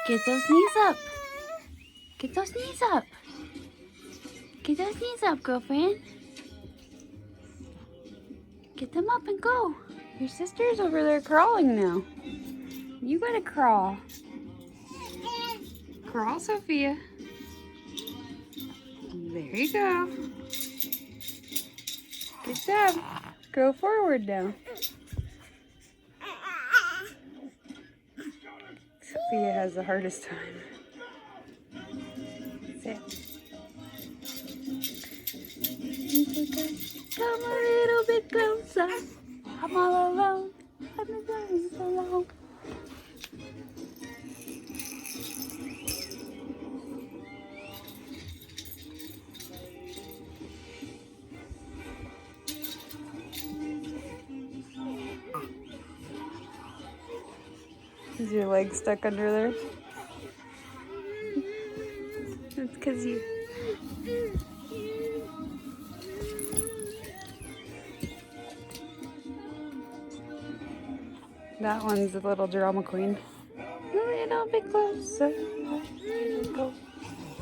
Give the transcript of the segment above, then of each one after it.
Get those knees up. Get those knees up. Get those knees up, girlfriend. Get them up and go. Your sister's over there crawling now. You gotta crawl. Crawl, Sophia. There you go. Good job. Go forward now. Sophia has the hardest time. Sit. Come a little bit closer. I'm all alone. I've been running so long. Is your leg stuck under there? It's because you... That one's a little drama queen. A little bit closer. Here we go.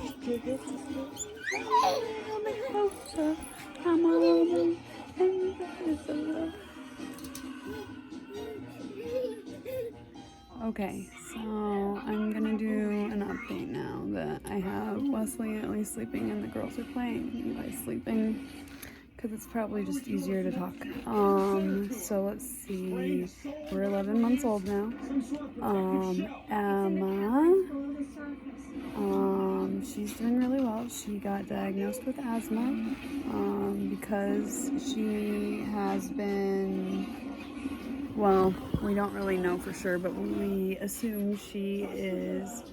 A little bit closer. I'm all alone. And it's so low. Okay, so I'm gonna do an update now that I have Wesley at least sleeping and the girls are playing. Eli's sleeping because it's probably just easier to talk. So let's see. We're 11 months old now. Emma, she's doing really well. She got diagnosed with asthma because she has been, well, we don't really know for sure, but we assume she is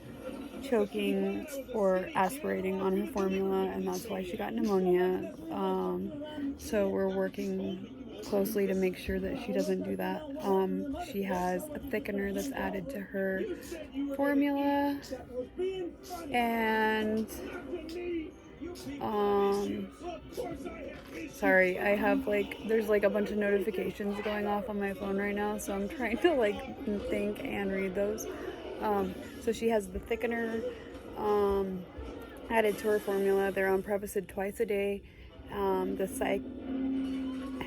choking or aspirating on her formula, and that's why she got pneumonia. So we're working closely to make sure that she doesn't do that. She has a thickener that's added to her formula, and sorry, I have there's a bunch of notifications going off on my phone right now, so I'm trying to think and read those. So she has the thickener added to her formula. They're on Prevacid twice a day. The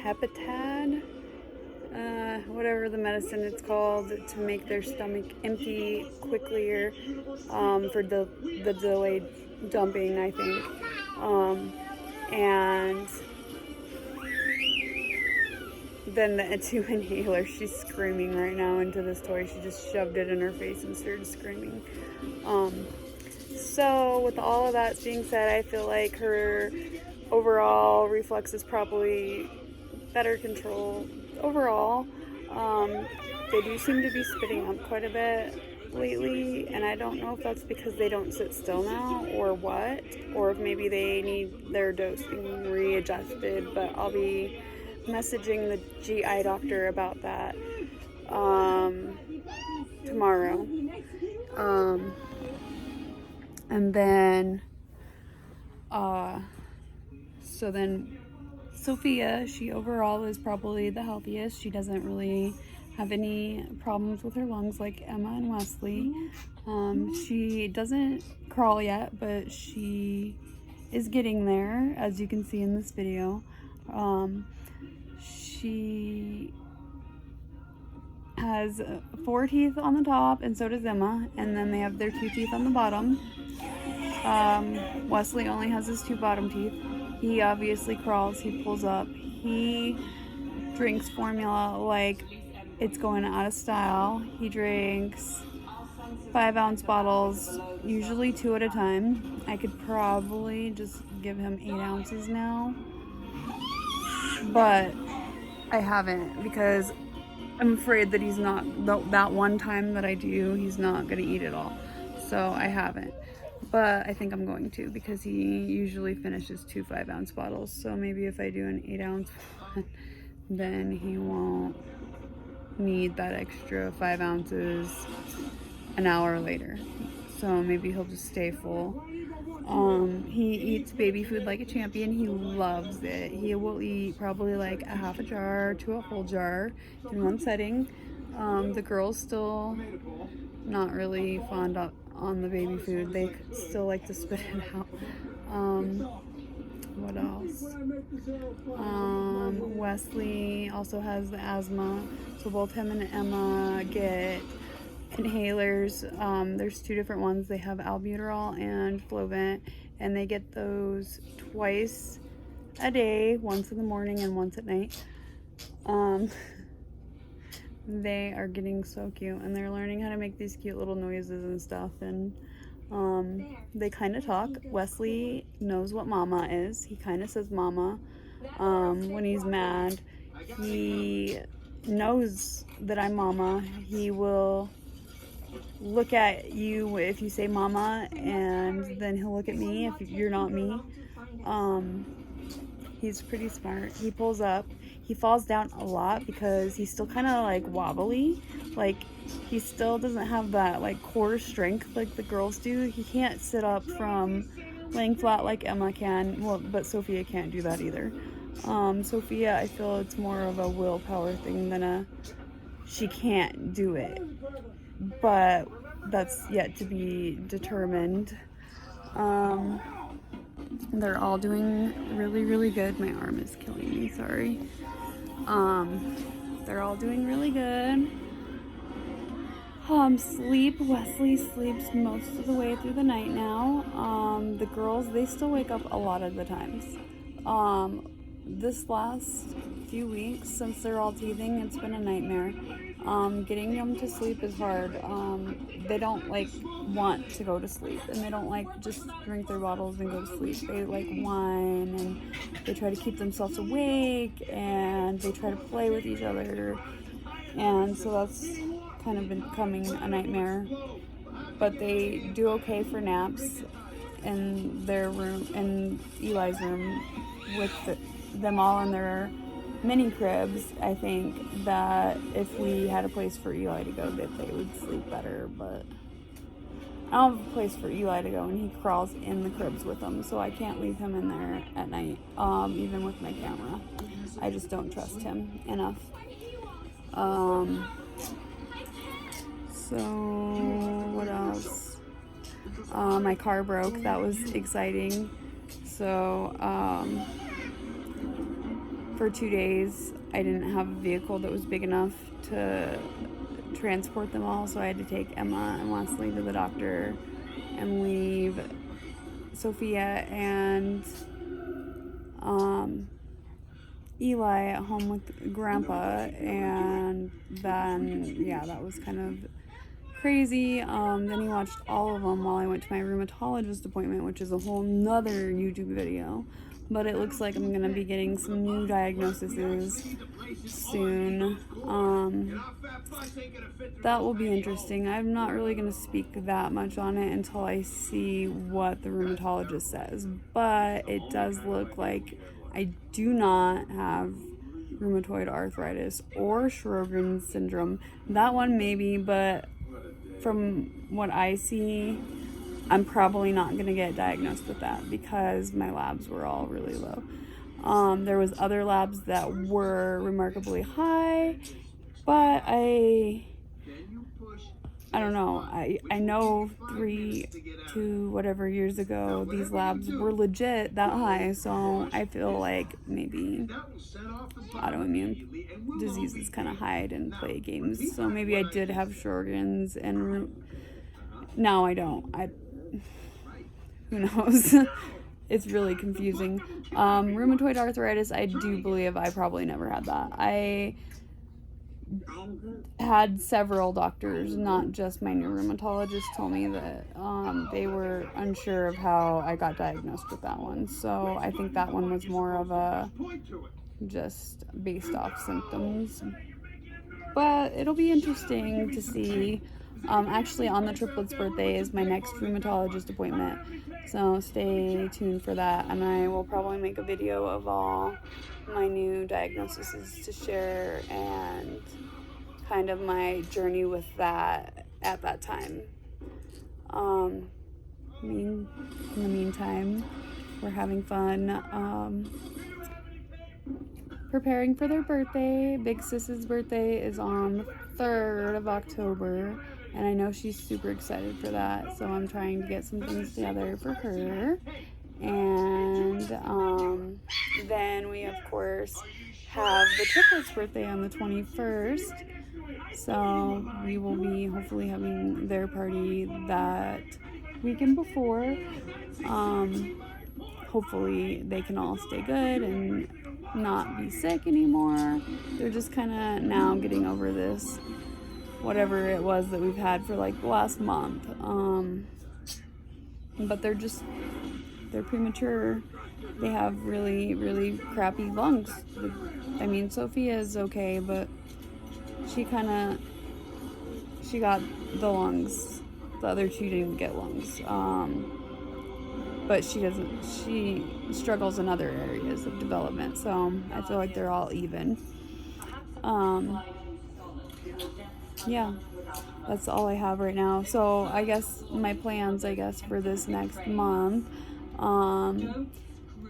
Hepatad, whatever the medicine it's called, to make their stomach empty quicker for the delayed dumping, I think. And then the two inhalers. She's screaming right now into this toy. She just shoved it in her face and started screaming. So with all of that being said, I feel like her overall reflux is probably better controlled. Overall, they do seem to be spitting up quite a bit lately, and I don't know if that's because they don't sit still now or what, or if maybe they need their dosing readjusted, but I'll be messaging the GI doctor about that tomorrow. And then so then Sophia, she overall is probably the healthiest. She doesn't really have any problems with her lungs like Emma and Wesley. She doesn't crawl yet, but she is getting there, as you can see in this video. She has 4 teeth on the top, and so does Emma, and then they have their 2 teeth on the bottom. Wesley only has his 2 bottom teeth. He obviously crawls, he pulls up, he drinks formula like it's going out of style. He drinks 5-ounce bottles, usually 2 at a time. I could probably just give him 8 ounces now, but I haven't because I'm afraid that he's not, that one time that I do, he's not gonna eat it all. So I haven't. But I think I'm going to, because he usually finishes 2 5-ounce bottles. So maybe if I do an 8-ounce one, then he won't need that extra 5 ounces an hour later. So maybe he'll just stay full. He eats baby food like a champion. He loves it. He will eat probably like a half a jar to a whole jar in one setting. The girls still not really fond of on the baby food. They still like to spit it out. What else? Wesley also has the asthma, so both him and Emma get inhalers. There's two different ones. They have albuterol and Flovent, and they get those twice a day, once in the morning and once at night. They are getting so cute, and they're learning how to make these cute little noises and stuff, and they kind of talk. Wesley knows what mama is. He kind of says mama when he's mad. He knows that I'm mama. He will look at you if you say mama, and then he'll look at me if you're not me. He's pretty smart. He pulls up. He falls down a lot because he's still kind of like wobbly. Like, he still doesn't have that like core strength like the girls do. He can't sit up from laying flat like Emma can. Well, but Sophia can't do that either. Sophia, I feel it's more of a willpower thing than she can't do it. But that's yet to be determined. They're all doing really, really good. My arm is killing me, sorry. They're all doing really good. Sleep. Wesley sleeps most of the way through the night now. The girls, they still wake up a lot of the times. This last few weeks, since they're all teething, it's been a nightmare. Getting them to sleep is hard. They don't like want to go to sleep, and they don't like just drink their bottles and go to sleep. They like whine, and they try to keep themselves awake, and they try to play with each other, and so that's kind of becoming a nightmare. But they do okay for naps in their room, in Eli's room, with them all in their mini cribs. I think that if we had a place for Eli to go, that they would sleep better, but I don't have a place for Eli to go, and he crawls in the cribs with them, so I can't leave him in there at night, even with my camera. I just don't trust him enough. So what else? My car broke. That was exciting. So for 2 days, I didn't have a vehicle that was big enough to transport them all, so I had to take Emma and Wesley to the doctor and leave Sophia and Eli at home with Grandpa, and then, yeah, that was kind of crazy. Then he watched all of them while I went to my rheumatologist appointment, which is a whole nother YouTube video. But it looks like I'm going to be getting some new diagnoses soon. That will be interesting. I'm not really going to speak that much on it until I see what the rheumatologist says. But it does look like I do not have rheumatoid arthritis or Sjogren's syndrome. That one maybe, but from what I see, I'm probably not going to get diagnosed with that because my labs were all really low. There was other labs that were remarkably high, but I don't know. I know 3 to whatever years ago, these labs were legit that high, so I feel like maybe autoimmune diseases kind of hide and play games. So maybe I did have Sjogren's, and now I don't. Who knows? It's really confusing. Rheumatoid arthritis, I do believe I probably never had that. I had several doctors, not just my new rheumatologist, told me that they were unsure of how I got diagnosed with that one. So I think that one was more of a just based off symptoms. But it'll be interesting to see. Actually, on the triplets' birthday is my next rheumatologist appointment, so stay tuned for that, and I will probably make a video of all my new diagnoses to share and kind of my journey with that at that time. In the meantime, we're having fun preparing for their birthday. Big Sis's birthday is on the 3rd of October, And I know she's super excited for that, so I'm trying to get some things together for her. And then we, of course, have the triplets' birthday on the 21st. So we will be hopefully having their party that weekend before. Hopefully they can all stay good and not be sick anymore. They're just kind of now getting over this, whatever it was that we've had for like the last month. But they're premature. They have really, really crappy lungs. I mean, Sophia is okay, but she got the lungs. The other two didn't get lungs. But she struggles in other areas of development. So I feel like they're all even. Yeah, that's all I have right now. So I guess my plans, for this next month,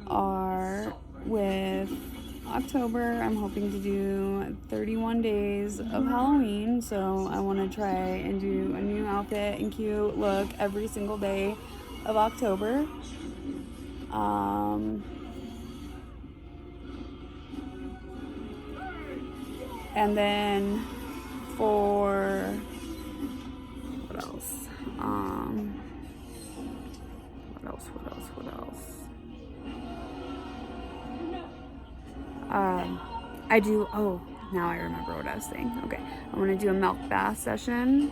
are with October. I'm hoping to do 31 days of Halloween. So I want to try and do a new outfit and cute look every single day of October. And then for what else? I do. Oh, now I remember what I was saying. Okay, I want to do a milk bath session.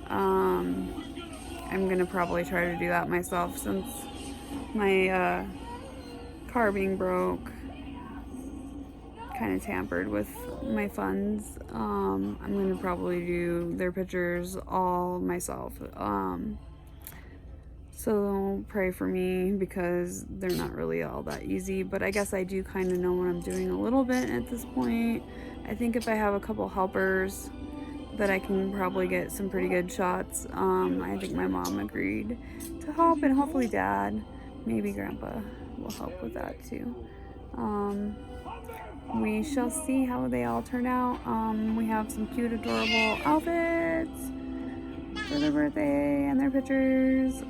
I'm gonna probably try to do that myself since my car being broke kind of tampered with my funds. I'm gonna probably do their pictures all myself. So pray for me because they're not really all that easy, but I guess I do kind of know what I'm doing a little bit at this point. I think if I have a couple helpers that I can probably get some pretty good shots. I think my mom agreed to help, and hopefully Dad, maybe Grandpa will help with that too. We shall see how they all turn out. We have some cute, adorable outfits for their birthday and their pictures.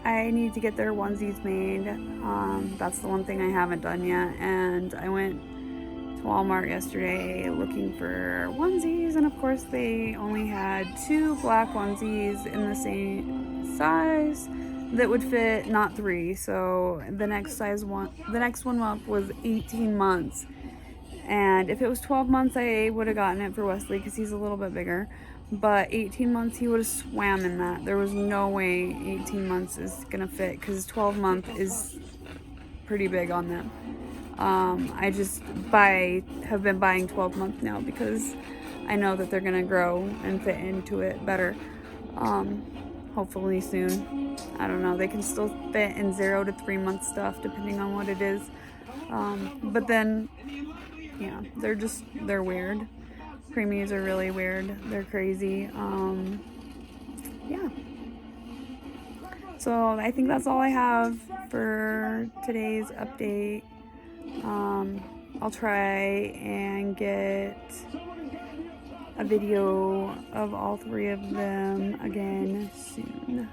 I need to get their onesies made. That's the one thing I haven't done yet. And I went to Walmart yesterday looking for onesies, and of course they only had 2 black onesies in the same size that would fit, not 3. So the next one up was 18 months. And if it was 12 months, I would have gotten it for Wesley because he's a little bit bigger. But 18 months, he would have swam in that. There was no way 18 months is going to fit because 12 month is pretty big on them. I just have been buying 12 month now because I know that they're going to grow and fit into it better. Hopefully soon. I don't know. They can still fit in 0 to 3 month stuff depending on what it is. But then, yeah, they're weird. Preemies are really weird. They're crazy. Yeah. So I think that's all I have for today's update. I'll try and get a video of all 3 of them again soon.